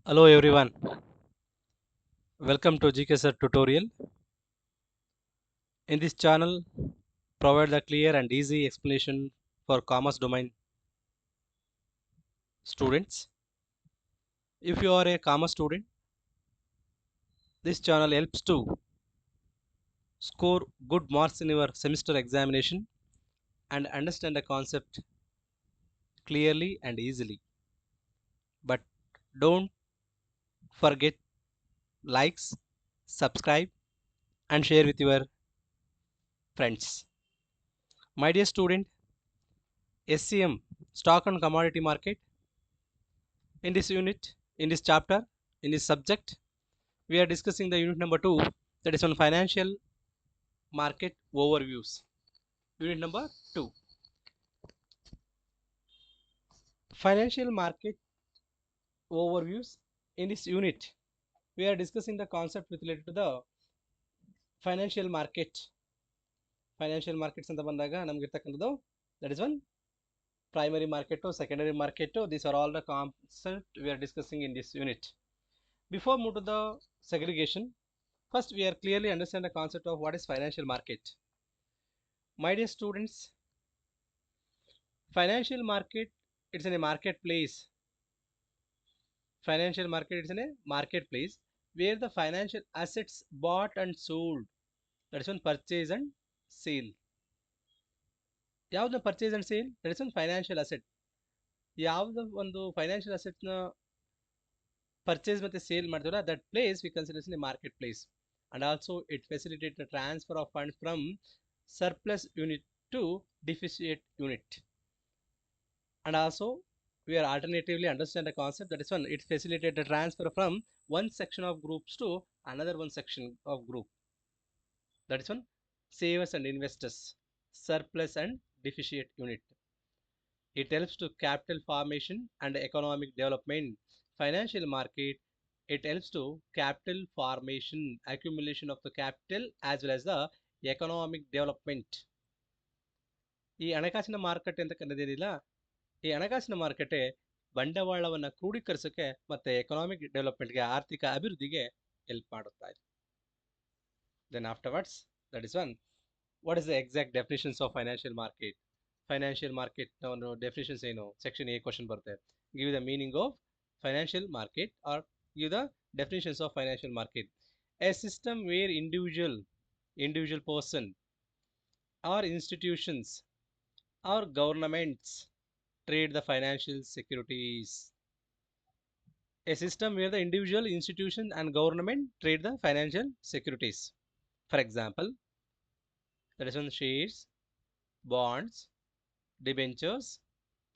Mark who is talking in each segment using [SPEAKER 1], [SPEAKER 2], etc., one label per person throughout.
[SPEAKER 1] Hello everyone, welcome to GKSR tutorial. In this channel, provide the clear and easy explanation for commerce domain students. If you are a commerce student, this channel helps to score good marks in your semester examination and understand the concept clearly and easily. But don't forget likes, subscribe and share with your friends. My dear student, SCM, stock and commodity market. In this unit, in this chapter, in this subject, we are discussing the unit number 2, that is on financial market overviews. Unit number 2, financial market overviews. In this unit, we are discussing the concept with related to the financial market. Financial markets ಅಂತ ಬಂದಾಗ ನಮಗೆ ಇರ್ತಕ್ಕಂಥದ್ದು that is one primary market or secondary market. These are all the concepts we are discussing in this unit. Before move to the segregation, first we are clearly understand the concept of what is financial market. My dear students, financial market, it's in a marketplace. Financial market, it's in a marketplace where the financial assets bought and sold. That is one purchase and sale. ಯಾವ್ದು purchase and sale? That is one financial asset. ಯಾವ್ದು ಒಂದು financial asset ನ purchase ಮತ್ತೆ sale ಮಾಡ್ತೀವಲ್ಲ, that place we consider as a marketplace. And also it facilitates the transfer of funds from surplus unit to deficit unit. And also we are alternatively understand the concept, that is one, it facilitates the transfer from one section of groups to another one section of group. That is one, savers and investors, surplus and deficit unit. It helps to capital formation and economic development. Financial market, it helps to capital formation, accumulation of the capital as well as the economic development. ಈ ಹಣಕಾಸಿನ ಮಾರುಕಟ್ಟೆ ಅಂತ ಕರೆದಿಲ್ಲ, ಈ ಹಣಕಾಸಿನ ಮಾರುಕಟ್ಟೆ ಬಂಡವಾಳವನ್ನು ಕ್ರೋಢೀಕರಿಸಕ್ಕೆ ಮತ್ತೆ economic ಡೆವಲಪ್ಮೆಂಟ್ಗೆ, ಆರ್ಥಿಕ ಅಭಿವೃದ್ಧಿಗೆ ಹೆಲ್ಪ್ ಮಾಡುತ್ತಾ ಇದೆ. Then afterwards, that is one, what is the exact definitions of financial market? Financial market definitions ಏನು? Section A question ಬರುತ್ತೆ. Give the meaning of financial market or give the definitions of financial market. A system where individual person or institutions or governments trade the financial securities. A system where the individual, institution and government trade the financial securities. For example, that is on shares, bonds, debentures,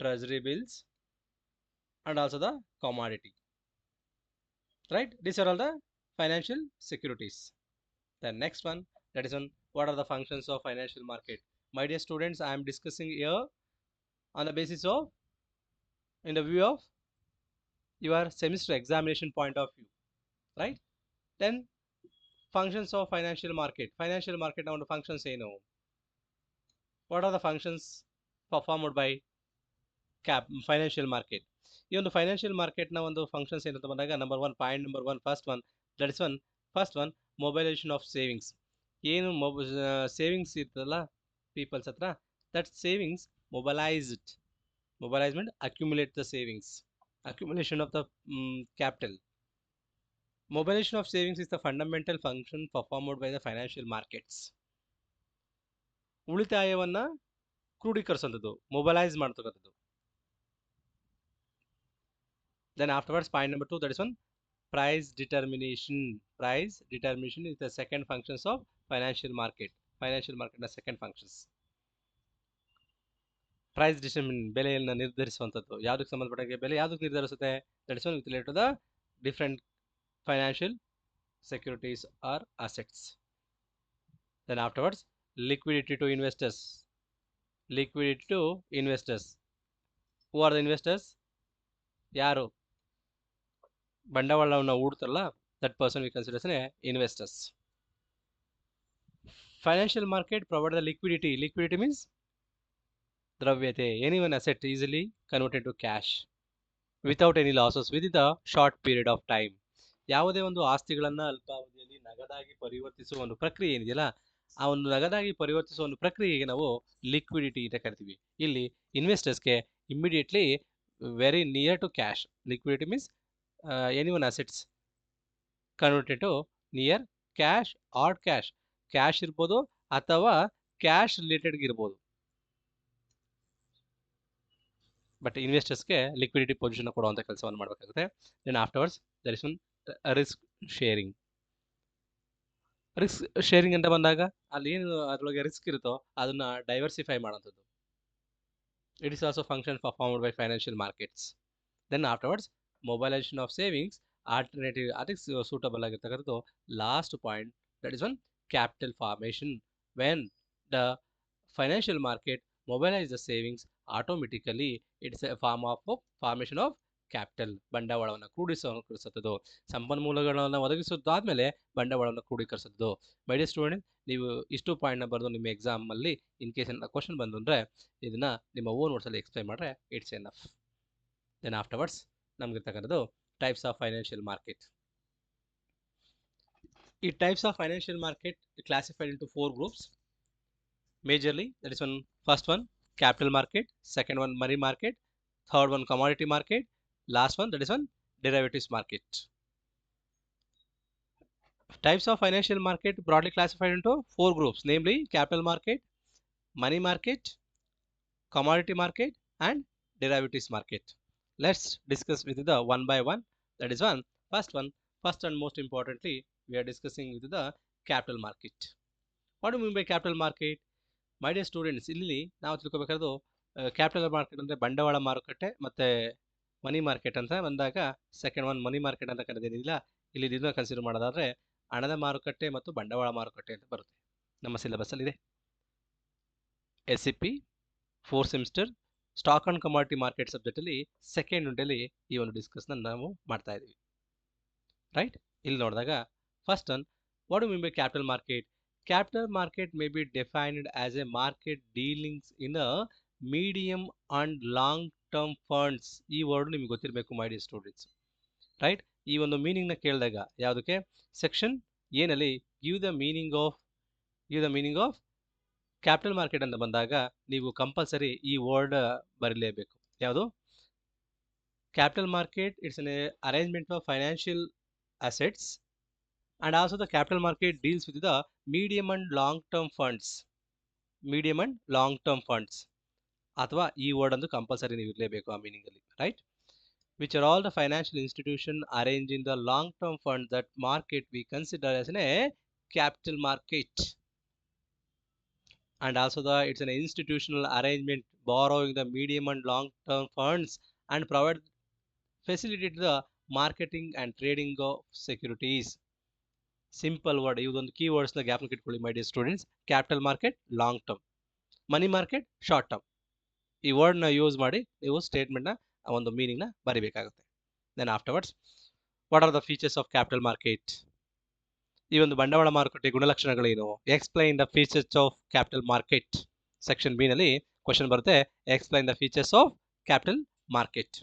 [SPEAKER 1] treasury bills and also the commodity. Right? These are all the financial securities. The next one, that is on what are the functions of financial market. My dear students, I am discussing here on the basis of, in the view of your semester examination point of view, right? Then functions of financial market. Financial market now the functions say no. What are the functions performed by financial market? ಈ ಒಂದು financial ಮಾರ್ಕೆಟ್ನ ಒಂದು functions ಏನಂತ ಬಂದಾಗ number one, point number one, first one mobilisation of savings. ಏನು savings ಇರ್ತದಲ್ಲ peoples ಹತ್ರ, that savings mobilisement, accumulate the savings, accumulation of the capital. Mobilization of savings is the fundamental function performed by the financial markets. ಉಳಿತಾಯವನ್ನ ಕ್ರೋಢೀಕರಿಸುವಂಥದ್ದು, mobilise ಮಾಡ್ತಕ್ಕಂಥದ್ದು. Then afterwards, point number 2, that is one, price determination. Price determination is the second functions of financial market. Financial market ನ second functions. Price determine, ಬೆಲೆಯನ್ನು ನಿರ್ಧರಿಸುವಂಥದ್ದು. ಯಾವುದಕ್ಕೆ ಸಂಬಂಧಪಟ್ಟಾಗೆ ಬೆಲೆ ಯಾವುದಕ್ಕೆ ನಿರ್ಧರಿಸುತ್ತೆ? That is one with related to the different financial securities or assets. Then afterwards, liquidity to investors. Liquidity to investors. Who are the investors? ಯಾರು ಬಂಡವಾಳವನ್ನು ಹೂಡ್ತಾರಲ್ಲ, that person we consider as investors. Financial market provide the liquidity. Liquidity means ದ್ರವ್ಯತೆ, any one asset easily converted to cash. Without any losses with the short period of time. ಯಾವುದೇ ಒಂದು ಆಸ್ತಿಗಳನ್ನ ಅಲ್ಪಾವಧಿಯಲ್ಲಿ ನಗದಾಗಿ ಪರಿವರ್ತಿಸುವ ಒಂದು ಪ್ರಕ್ರಿಯೆ ಏನಿದೆಯಲ್ಲ, ಆ ಒಂದು ನಗದಾಗಿ ಪರಿವರ್ತಿಸುವ ಒಂದು ಪ್ರಕ್ರಿಯೆಗೆ ನಾವು ಲಿಕ್ವಿಡಿಟಿ ಅಂತ ಕರಿತೀವಿ. ಇಲ್ಲಿ ಇನ್ವೆಸ್ಟರ್ಸ್ಗೆ immediately very near to cash. Liquidity means any one assets converted to near cash or cash. Cash ಇರ್ಬೋದು ಅಥವಾ ಕ್ಯಾಶ್ ರಿಲೇಟೆಡ್ ಇರ್ಬೋದು. ಬಟ್ ಇನ್ವೆಸ್ಟರ್ಸ್ಗೆ ಲಿಕ್ವಿಡಿಟಿ ಪೊಸಿಷನ್ ಕೊಡುವಂಥ ಕೆಲಸವನ್ನು ಮಾಡಬೇಕಾಗುತ್ತೆ. Then afterwards there is one risk sharing. Risk sharing ಅಂತ ಬಂದಾಗ ಅಲ್ಲಿ ಏನು ಅದರೊಳಗೆ ರಿಸ್ಕ್ ಇರುತ್ತೋ ಅದನ್ನ ಡೈವರ್ಸಿಫೈ ಮಾಡೋಂಥದ್ದು. It is also function performed by financial markets. Then afterwards mobilisation of savings alternative, ಅದಕ್ಕೆ ಸೂಟಬಲ್ ಆಗಿರ್ತಕ್ಕಂಥದ್ದು last point, that is one capital formation. When the financial market mobilise the savings automatically it's a form of formation of capital. ಬಂಡವಾಳವನ್ನು ಕ್ರೋಢೀಕರಿಸುತ್ತದೆ. ಸಂಪನ್ಮೂಲಗಳನ್ನು ಒದಗಿಸುತ್ತಾದ್ಮೇಲೆ ಬಂಡವಾಳವನ್ನು ಕ್ರೋಢೀಕರಿಸುತ್ತದೆ. My dear student, ನೀವು ಇಷ್ಟು ಪಾಯಿಂಟ್ನ ಬರೆದು ನಿಮ್ಮ ಎಕ್ಸಾಮಲ್ಲಿ ಇನ್ ಕೇಸ್ ಕ್ವಶನ್ ಬಂದು ಅಂದರೆ ಇದನ್ನ ನಿಮ್ಮ ಓನ್ ವರ್ಡ್ಸಲ್ಲಿ ಎಕ್ಸ್ಪ್ಲೈನ್ ಮಾಡಿದ್ರೆ ಇಟ್ಸ್ ಎನಫ್. ದೆನ್ ಆಫ್ಟರ್ವರ್ಡ್ಸ್ ನಮಗಿರ್ತಕ್ಕಂಥದ್ದು ಟೈಪ್ಸ್ ಆಫ್ ಫೈನಾನ್ಷಿಯಲ್ ಮಾರ್ಕೆಟ್. ಈ types of financial market classified into 4 groups majorly. That is one, first one capital market, second one money market, third one commodity market, last one that is one derivatives market. Types of financial market broadly classified into 4 groups, namely capital market, money market, commodity market and derivatives market. Let's discuss with the one by one. That is one, first and most importantly we are discussing with the capital market. What do you mean by capital market? My dear students, ಇಲ್ಲಿ ನಾವು ತಿಳ್ಕೊಬೇಕಾದ್ರು capital market ಅಂದರೆ ಬಂಡವಾಳ ಮಾರುಕಟ್ಟೆ ಮತ್ತು money market ಅಂತ ಬಂದಾಗ second one money market ಅಂತ ಕರೆದಿಲ್ಲ. ಇಲ್ಲಿ ಇದನ್ನ ಕನ್ಸಿಡರ್ ಮಾಡೋದಾದರೆ ಹಣದ ಮಾರುಕಟ್ಟೆ ಮತ್ತು ಬಂಡವಾಳ ಮಾರುಕಟ್ಟೆ ಅಂತ ಬರುತ್ತೆ. ನಮ್ಮ ಸಿಲೆಬಸ್ಸಲ್ಲಿದೆ. SCP 4th semester stock and commodity market ಸಬ್ಜೆಕ್ಟಲ್ಲಿ ಸೆಕೆಂಡ್ ಯೂನಿಟಲ್ಲಿ ಈ ಒಂದು ಡಿಸ್ಕಸ್ನ ನಾವು ಮಾಡ್ತಾ ಇದ್ದೀವಿ. ರೈಟ್, ಇಲ್ಲಿ ನೋಡಿದಾಗ first one, what do mean by capital market? Capital market may be defined as a market dealings in a medium and long term funds. ಈ ವರ್ಡ್ ನಿಮಗೆ ಗೊತ್ತಿರಬೇಕು ಮೈ ಡಿಯರ್ ಸ್ಟೂಡೆಂಟ್ಸ್. ರೈಟ್, ಈ ಒಂದು ಮೀನಿಂಗ್ನ ಕೇಳಿದಾಗ ಯಾವುದಕ್ಕೆ ಸೆಕ್ಷನ್ ಏನಲ್ಲಿ give the meaning of capital market ಅಂತ ಬಂದಾಗ ನೀವು ಕಂಪಲ್ಸರಿ ಈ ವರ್ಡ್ ಬರಲೇಬೇಕು. ಯಾವುದು? Capital market it's an arrangement of financial assets and also the capital market deals with the medium and long term funds. ಅಥವಾ ಈ ವರ್ಡ್ ಒಂದು ಕಂಪಲ್ಸರಿ ನೀವು ಇರಲೇಬೇಕು ಆ ಮೀನಿಂಗ್ ಅಲ್ಲಿ. Right, which are all the financial institution arranged in the long term funds that market we consider as a capital market. And also it's an institutional arrangement borrowing the medium and long term funds and provide facilitate the marketing and trading of securities. Simple word, ಇದೊಂದು key ವರ್ಡ್ಸ್ನ ಗ್ಯಾಪ್ನ ಇಟ್ಕೊಳ್ಳಿ my dear students. Capital market long term, money market short term. ಈ ವರ್ಡ್ನ use ಮಾಡಿ ನೀವು ಸ್ಟೇಟ್ಮೆಂಟ್ನ ಒಂದು ಮೀನಿಂಗ್ನ ಬರಿಬೇಕಾಗುತ್ತೆ. Then afterwards, what are the features of capital market? ಈ ಒಂದು ಬಂಡವಾಳ ಮಾರುಕಟ್ಟೆ ಗುಣಲಕ್ಷಣಗಳೇನು? Explain the features of capital market. Section B ನಲ್ಲಿ ಕ್ವಶನ್ ಬರುತ್ತೆ, explain the features of capital market.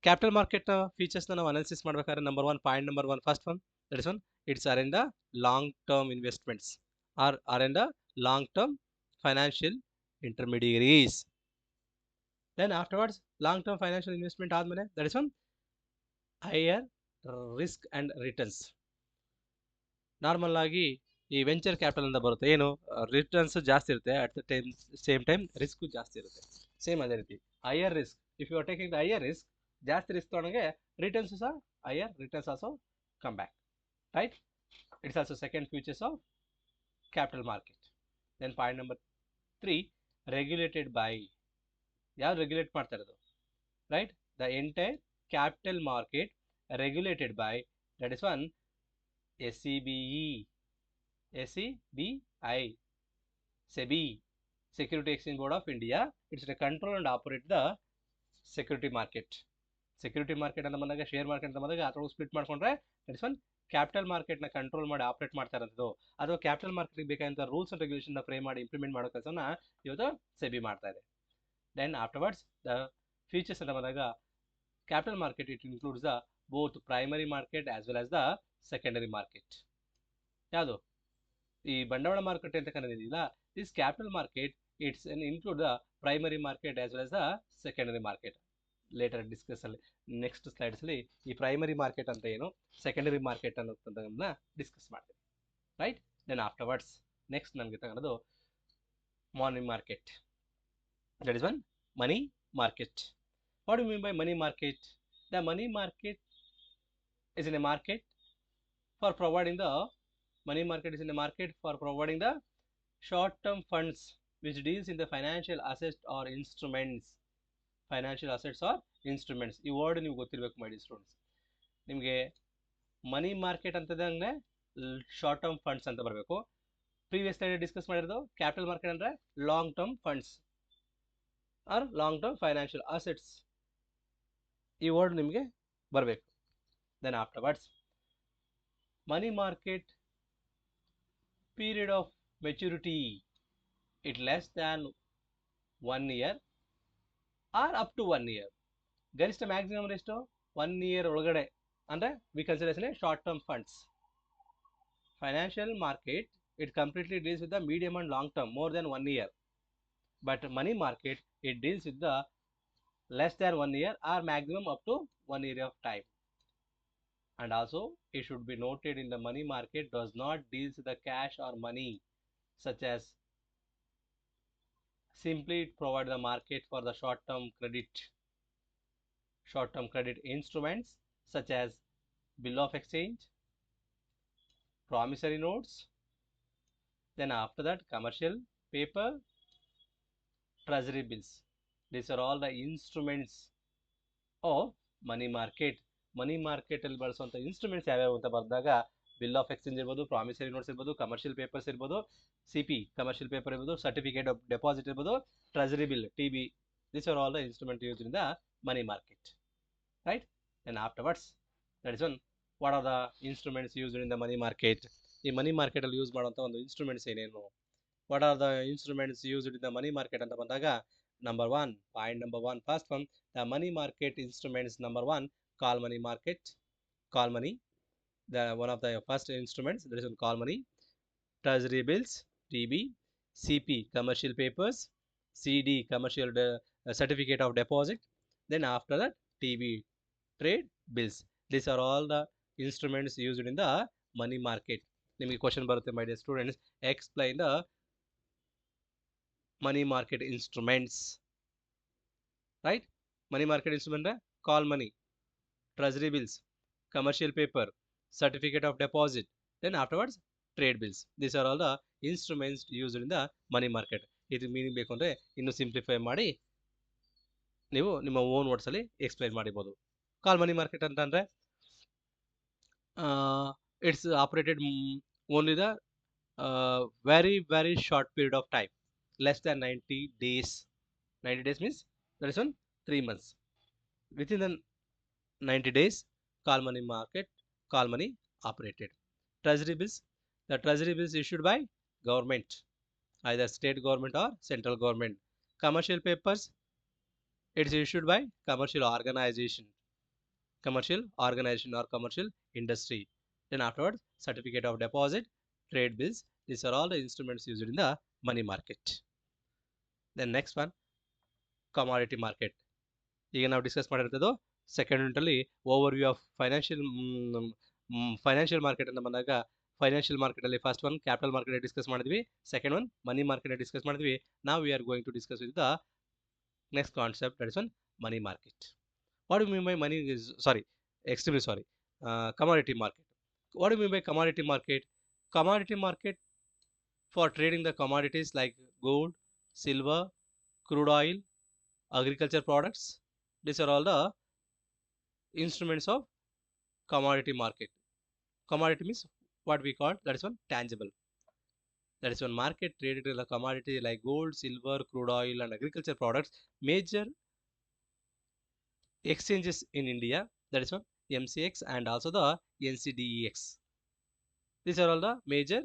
[SPEAKER 1] Capital ಮಾರ್ಕೆಟ್ನ ಫೀಚರ್ಸ್ನ ನಾವು ಅನಾಲಿಸಿಸ್ ಮಾಡಬೇಕಾದ್ರೆ point number one, first one, that is one, it's are in the long term investments or are in the long term financial intermediaries. Then afterwards long term financial investment ಆದ್ಮೇಲೆ that is one higher risk and returns. Normal ಆಗಿ ಈ venture capital ಅಂತ ಬರುತ್ತೆ, ಏನು returns ಜಾಸ್ತಿ ಇರುತ್ತೆ, at the same time risk ಜಾಸ್ತಿ ಇರುತ್ತೆ. ಸೇಮ್ ಅದೇ ರೀತಿ higher risk, if you are taking the higher risk, ಜಾಸ್ತಿ ರಿಸ್ಕ್ ತೊಗೊಂಡಾಗೆ ರಿಟರ್ನ್ಸ್ ಸಹ higher returns also come back. Right, it's also second features of capital market. Then point number 3, regulated by. ಯಾರು regulate ಮಾಡ್ತಾ ಇರೋದು? Right, the entire capital market regulated by, that is one SEBI, Security Exchange Board of India. It's to control and operate the security market. Security market ಅಂತ ಬಂದಾಗ, share market ಅಂತ ಬಂದಾಗ ಅಥವಾ split ಮಾಡ್ಕೊಂಡ್ರೆ that is one capital ಮಾರ್ಕೆಟ್ನ control ಮಾಡಿ operate ಮಾಡ್ತಾ ಇರೋದು. ಅಥವಾ ಕ್ಯಾಪಿಟಲ್ ಮಾರ್ಕೆಟ್ಗೆ ಬೇಕಾದಂಥ ರೂಲ್ಸ್ ಅಂಡ್ ರೆಗ್ಯುಲೇಷನ್ ಫ್ರೇಮ್ ಮಾಡಿ ಇಂಪ್ಲಿಮೆಂಟ್ ಮಾಡೋ ಕೆಲಸನ ಇವತ್ತು ಸೆಬಿ ಮಾಡ್ತಾ ಇದೆ. ದೆನ್ ಆಫ್ಟರ್ವರ್ಡ್ಸ್ ದ ಫೀಚರ್ಸ್ ಅಂತ ಬಂದಾಗ Capital market, it includes the both primary market as well as the secondary market. ಯಾವುದು ಈ ಬಂಡವಾಳ ಮಾರುಕಟ್ಟೆ ಅಂತ ಕರೆದಿಲ್ಲ, this capital market it's include the primary market as well as the secondary market. Later discuss ಅಲ್ಲಿ next slides ಅಲ್ಲಿ ಈ primary market ಅಂತ ಏನು, ಸೆಕೆಂಡರಿ ಮಾರ್ಕೆಟ್ ಅನ್ನೋದನ್ನ ಡಿಸ್ಕಸ್ ಮಾಡ್ತೀವಿ, ರೈಟ್. ದೆನ್ ಆಫ್ಟರ್ವರ್ಡ್ಸ್ ನೆಕ್ಸ್ಟ್ ನಮಗೆ ತಗೊಳ್ಳೋದು money market. That is one money market. What do mean by money market? The money market is in a market for providing the money market is in a market for providing the short term funds which deals in the financial assets or instruments. Financial assets or instruments, ಈ word ನೀವು ಗೊತ್ತಿರಬೇಕು ಮೈ dear students. ನಿಮಗೆ money market ಅಂತಂದ್ರೆ short term funds ಅಂತ ಬರಬೇಕು. Previous slide discuss ಮಾಡಿರೋದು capital market ಅಂದ್ರೆ long term funds are long term financial assets, ಈ ವರ್ಡ್ ನಿಮಗೆ ಬರಬೇಕು. Then afterwards, money market period of maturity, it less than 1 year or up to 1 year. ಗರಿಷ್ಠ maximum ಎಷ್ಟು 1 year ಒಳಗಡೆ ಅಂದ್ರೆ we consider as a short term funds. Financial market, it completely deals with the medium and long term, more than 1 year. But money market, it deals with the less than 1 year or maximum up to 1 year of time. And also it should be noted in the money market does not deals with the cash or money, such as simply provide the market for the short term credit instruments such as bill of exchange, promissory notes, then after that commercial paper, treasury bills. These are all the instruments of money market. Money market ಅಲ್ಲಿ ಬಳಸುವಂತ instruments ಯಾವ್ಯಾವ ಅಂತ ಬರೆದಾಗ bill of exchange ಇರ್ಬೋದು, promissory notes ಇರ್ಬೋದು, commercial papers ಇರ್ಬೋದು, CP commercial paper ಇರ್ಬೋದು, certificate of deposit ಇರ್ಬೋದು, treasury bill TB. This are all the instrument use in the money market, right. Then afterwards that is one what are the instruments used in the money market. ಈ money market ಅಲ್ಲಿ use ಮಾಡುವಂತ ಒಂದು instruments ಏನೇನು, what are the instruments used in the money market ಅಂತ ಬಂದಾಗ point number one first one the money market instruments. Number one, call money market. Call money, the one of the first instruments, that is one call money. Treasury bills, TB. CP, commercial papers. CD, commercial certificate of deposit. Then after that TB, trade bills. These are all the instruments used in the money market. ನಿಮಗೆ question ಬರುತ್ತೆ ಮೈ dear students, explain the money market instruments, right. Money market instrument call money, treasury bills, commercial paper, certificate of deposit, then afterwards trade bills. These are all the instruments used in the money market. ಇದು meaning ಬೇಕು ಅಂದರೆ ಇನ್ನು simplify ಮಾಡಿ ನೀವು ನಿಮ್ಮ own words ಅಲ್ಲಿ explain ಮಾಡಿಬೋದು. ಕಾಲ್ money market ಅಂತ ಅಂದರೆ it's operated only the very short period of time, less than 90 days. 90 days means that is on 3 months. Within the 90 days, call money market, call money operated. Treasury bills, the treasury bills issued by government, either state government or central government. Commercial papers, it is issued by commercial organization or commercial industry. Then afterwards, certificate of deposit, trade bills. These are all the instruments used in the money market. Then next one, commodity market. ಈಗ ನಾವು discuss ಮಾಡಿರೋದು second ಯೂನಿಟಲ್ಲಿ overview of financial market ಅಂತ ಬಂದಾಗ, financial ಮಾರ್ಕೆಟಲ್ಲಿ first one capital market discuss ಮಾಡಿದ್ವಿ, second one money market discuss ಮಾಡಿದ್ವಿ. ನಾವು we are going to discuss with the next concept, that is one money market. What do mean by money commodity market. What do you mean by commodity market? Commodity market for trading the commodities like gold, silver, crude oil, agriculture products. These are all the instruments of commodity market. Commodity means what we call, that is one tangible. That is one market traded in the commodity like gold, silver, crude oil and agriculture products. Major exchanges in India, that is one MCX and also the NCDEX. These are all the major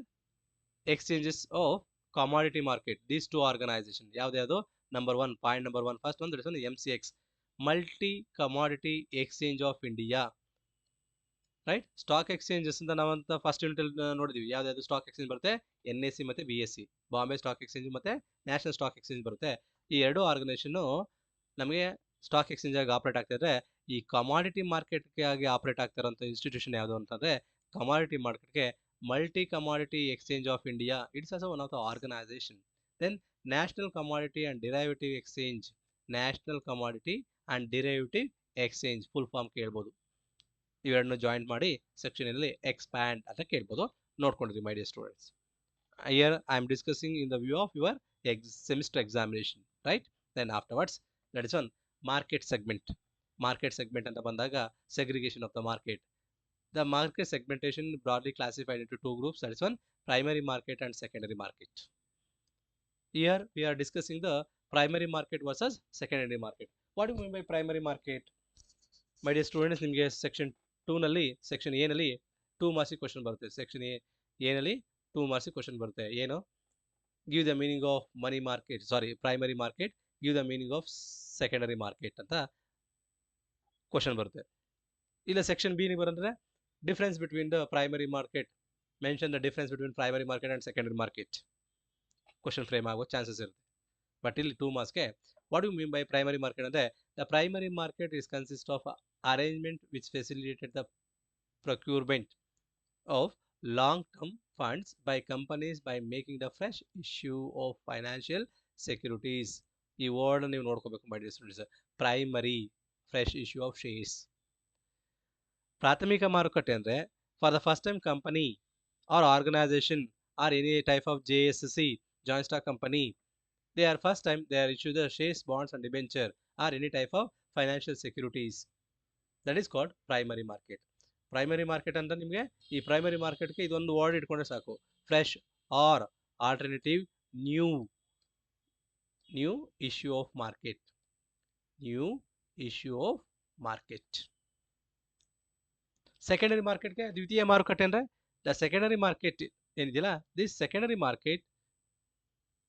[SPEAKER 1] exchanges of commodity market. These two organizations, ಯಾವ್ದು number one, point number one, first one, that is one MCX, multi commodity exchange of India. Right, stock exchanges ಅಂತ ನಾವಂತ first unit ಅಲ್ಲಿ ನೋಡಿದ್ವಿ. ಯಾವ್ದಾದ್ರು stock exchange ಬರುತ್ತೆ, NSE ಮತ್ತೆ BSE, Bombay stock exchange ಮತ್ತೆ national stock exchange ಬರುತ್ತೆ. ಈ ಎರಡು ಆರ್ಗನೈಸೇಷನ್ ನಮಗೆ ಸ್ಟಾಕ್ ಎಕ್ಸ್ಚೇಂಜ್ ಆಗಿ ಆಪರೇಟ್ ಆಗ್ತಿದ್ರೆ, ಈ ಕಮಾಡಿಟಿ ಮಾರ್ಕೆಟ್ಗೆ ಆಗಿ ಆಪರೇಟ್ ಆಗ್ತಿರೋಂಥ ಇನ್ಸ್ಟಿಟ್ಯೂಷನ್ ಯಾವುದು ಅಂತಂದ್ರೆ ಕಮಾಡಿಟಿ ಮಾರ್ಕೆಟ್ಗೆ multi commodity exchange of India. It's also one of the organisation. Then national commodity and derivative exchange, national commodity and derivative exchange full form ಕೇಳ್ಬೋದು. ಇವೆರಡನ್ನು ಜಾಯಿಂಟ್ ಮಾಡಿ ಸೆಕ್ಷನ್ ಅಲ್ಲಿ ಎಕ್ಸ್ಪ್ಯಾಂಡ್ ಅಂತ ಕೇಳ್ಬೋದು. ನೋಡ್ಕೊಂಡಿರಿ my dear students. Here I am discussing in the view of your semester examination, right? Then afterwards, that is one market segment. Market segment ಅಂತ ಬಂದಾಗ segregation of the market. The market segmentation broadly classified into two groups, that is one primary market and secondary market. Here we are discussing the primary market versus secondary market. What do you mean by primary market? My dear students, ನಿಮಗೆ section 2 ನಲ್ಲಿ section A ನಲ್ಲಿ 2 marks question ಬರುತ್ತೆ. Section A ನಲ್ಲಿ 2 marks question ಬರುತ್ತೆ. ಏನು? Give the meaning of money market, sorry primary market, give the meaning of secondary market ಅಂತ question ಬರುತ್ತೆ. ಇಲ್ಲ ಸೆಕ್ಷನ್ ಬಿ ಗೆ ಬರಂದ್ರೆ difference between the primary market, mention the difference between primary market and secondary market question frame ಆಗೋ chances ಇರುತ್ತೆ. But ಇಲ್ಲಿ 2 ಮಾರ್ಕ್ಸ್ಗೆ what you mean by primary market ಅಂದ್ರೆ the primary market is consist of arrangement which facilitated the procurement of long-term funds by companies by making the fresh issue of financial securities. ಈ word ನೀವು ನೋಡ್ಕೋಬೇಕು my dear students. Primary fresh issue of shares. ಪ್ರಾಥಮಿಕ ಮಾರುಕಟ್ಟೆ ಅಂದ್ರೆ for the first time company or organisation or any type of JSC joint stock company, they are first time they are issue the shares, bonds and debenture or any type of financial securities. That is called primary market. Primary market ಅಂತ ನಿಮಗೆ ಈ primary ಮಾರ್ಕೆಟ್ಗೆ ಇದೊಂದು word ಇಟ್ಕೊಂಡ್ರೆ ಸಾಕು, fresh or alternative new issue of market, new issue of market. Secondary ಮಾರ್ಕೆಟ್ಗೆ ದ್ವಿತೀಯ ಮಾರುಕಟ್ಟೆ ಅಂದ್ರೆ ದ ಸೆಕೆಂಡರಿ ಮಾರ್ಕೆಟ್ ಏನಿದೆಯಲ್ಲ, this secondary market,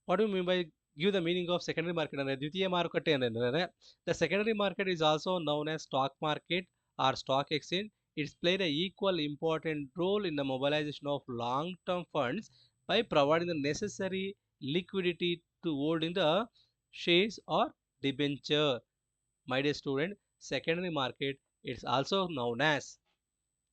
[SPEAKER 1] what you mean by give the meaning of secondary market ಅಂದ್ರೆ ದ್ವಿತೀಯ ಮಾರುಕಟ್ಟೆ ಅಂದ್ರೆ the secondary market is also known as stock market or stock exchange. It's played an equal important role in the mobilization of long-term funds by providing the necessary liquidity to hold in the shares or debenture. My dear student, secondary market it's also known as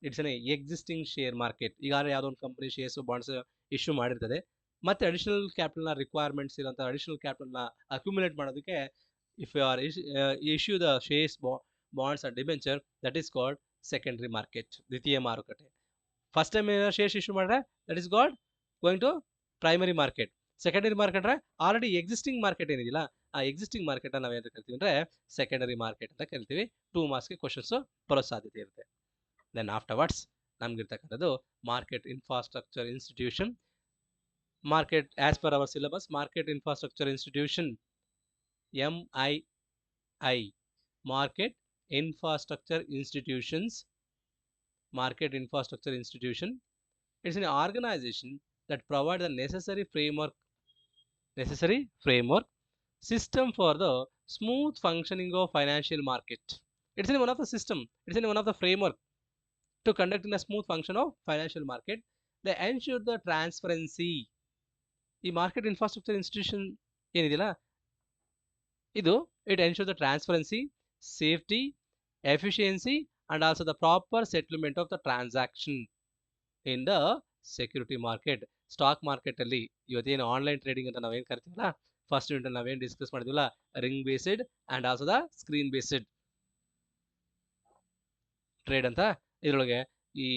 [SPEAKER 1] it's an existing share market. ಈಗಾಗಲೇ ಯಾವುದೋ ಒಂದು company shares bonds issue ಮಾಡಿರ್ತದೆ, ಮತ್ತೆ additional ಕ್ಯಾಪಿಟಲ್ನ requirements ಇರೋಂಥ additional ಕ್ಯಾಪಿಟಲ್ನ accumulate ಮಾಡೋದಕ್ಕೆ if you are issue the shares bonds and debenture, that is called secondary market, ದ್ವಿತೀಯ ಮಾರುಕಟ್ಟೆ. ಫಸ್ಟ್ ಟೈಮ್ ಶೇರ್ಸ್ ಇಶ್ಯೂ ಮಾಡಿದ್ರೆ that is called going to primary market. Secondary market ಅಂದ್ರೆ already existing market ಏನಿದಿಲ್ಲ, ಆ existing market ನಾವು ಏನು ಕರಿತೀವಿ ಅಂದ್ರೆ ಸೆಕೆಂಡರಿ ಮಾರ್ಕೆಟ್ ಅಂತ ಕರಿತೀವಿ. 2 ಮಾರ್ಕ್ಸ್ಗೆ ಕ್ವಶನ್ಸ್ ಬರೋ ಸಾಧ್ಯತೆ ಇರುತ್ತೆ. ದೆನ್ ಆಫ್ಟರ್ವರ್ಡ್ಸ್ ನಮ್ಗಿರ್ತಕ್ಕಂಥದ್ದು market infrastructure institution. Market, as per our syllabus, market infrastructure institution, MII, market infrastructure institutions, market infrastructure institution. It's an organization that provides the necessary framework system for the smooth functioning of financial market. It's in one of the system, it's in one of the framework to conduct in a smooth function of financial market. They ensure the transparency. ಈ market infrastructure institution ಏನಿದೆಯಲ್ಲ, ಇದು it ensure the transparency, safety, efficiency and also the proper settlement of the transaction in the security market. Stock market ಅಲ್ಲಿ ಇವತ್ತೇನು online trading ಅಂತ ನಾವೇನು ಕರಿತೀವಲ್ಲ, first unit ಅಲ್ಲಿ ನಾವೇನು ಡಿಸ್ಕಸ್ ಮಾಡಿದ್ವಲ್ಲ, ring based and also the screen based trade ಅಂತ, ಇದರೊಳಗೆ ಈ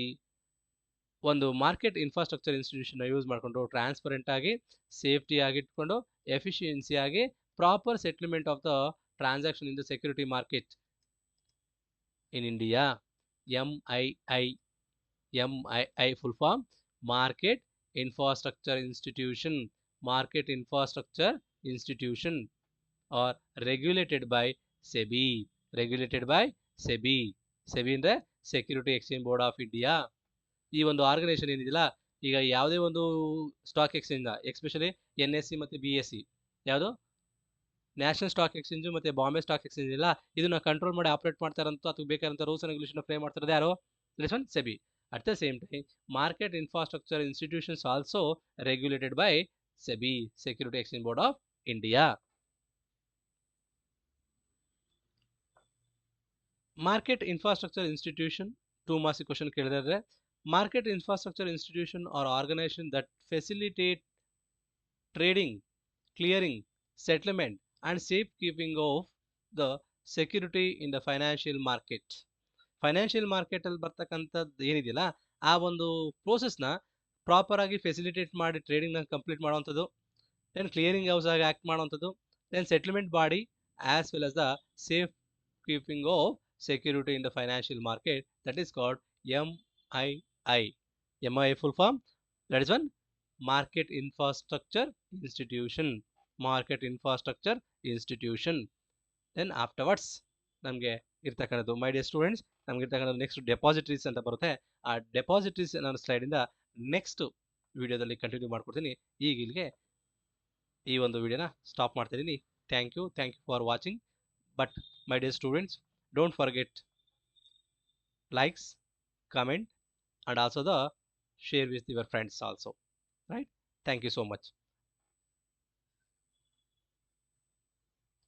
[SPEAKER 1] ಒಂದು ಮಾರ್ಕೆಟ್ ಇನ್ಫ್ರಾಸ್ಟ್ರಕ್ಚರ್ ಇನ್ಸ್ಟಿಟ್ಯೂಷನ್ ಯೂಸ್ ಮಾಡಿಕೊಂಡು ಟ್ರಾನ್ಸ್ಪರೆಂಟ್ ಆಗಿ, ಸೇಫ್ಟಿ ಆಗಿ ಇಟ್ಕೊಂಡು, ಎಫಿಷಿಯನ್ಸಿ ಆಗಿ, proper settlement of the transaction in the security market in India. MII full form market infrastructure institution. Market infrastructure institution are regulated by SEBI. Regulated by SEBI. SEBI ಅಂದ್ರೆ security exchange board of India. ಈ ಒಂದು organisation ಏನಿದಿಲ್ಲ, ಈಗ ಯಾವುದೇ ಒಂದು stock exchange especially NSE ಮತ್ತು BSE, ಯಾವುದು national stock exchange ಮತ್ತೆ ಬಾಂಬೆ ಸ್ಟಾಕ್ ಎಕ್ಸ್ಚೇಂಜ್ ಇಲ್ಲ, ಇದನ್ನ ಕಂಟ್ರೋಲ್ ಮಾಡಿ ಆಪರೇಟ್ ಮಾಡ್ತಾರಂತ ಅದಕ್ಕೆ ಬೇಕಾದಂತ ರೂಲ್ಸ್ ಅಂಡ್ ರೆಗ್ಯುಲೇಷನ್ ಫ್ರೇಮ್ ಮಾಡ್ತಾರೆ ಯಾರು? This one SEBI. At the same time market infrastructure institutions also regulated by SEBI, security exchange board of India. Market infrastructure institution 2 marks question ಕೇಳಿದ್ರೆ, market infrastructure institution are organisation that facilitate trading, clearing, settlement and safekeeping of the security in the financial market. Financial market ಅಲ್ಲಿ ಬರ್ತಕ್ಕಂಥದ್ದು ಏನಿದೆಯಲ್ಲ ಆ ಒಂದು ಪ್ರೋಸೆಸ್ನ proper ಆಗಿ facilitate ಮಾಡಿ ಟ್ರೇಡಿಂಗ್ನ complete ಮಾಡುವಂಥದ್ದು, ದೆನ್ ಕ್ಲಿಯರಿಂಗ್ ಹೌಸ್ ಆಗಿ ಆಕ್ಟ್ ಮಾಡುವಂಥದ್ದು, then settlement body as well as the safe keeping of security in the financial market, that is called MII. MII full form, that is one market infrastructure institution. Market infrastructure institution. Then afterwards ನಮಗೆ ಇರ್ತಕ್ಕಂಥದ್ದು ಮೈ dear students, ನಮ್ಗೆ ಇರ್ತಕ್ಕಂಥದ್ದು next ಡೆಪಾಸಿಟರೀಸ್ ಅಂತ ಬರುತ್ತೆ. ಆ ಡೆಪಾಸಿಟರೀಸ್ ನಾನು ಸ್ಲೈಡಿಂದ next ವಿಡಿಯೋದಲ್ಲಿ continue ಮಾಡ್ಕೊಡ್ತೀನಿ. ಈಗ ಇಲ್ಲಿಗೆ ಈ ಒಂದು ವಿಡಿಯೋನ ಸ್ಟಾಪ್ ಮಾಡ್ತಾ ಇದ್ದೀನಿ. Thank you for watching. But my dear students, don't forget likes, comment and also the share with your friends also, right? Thank you so much.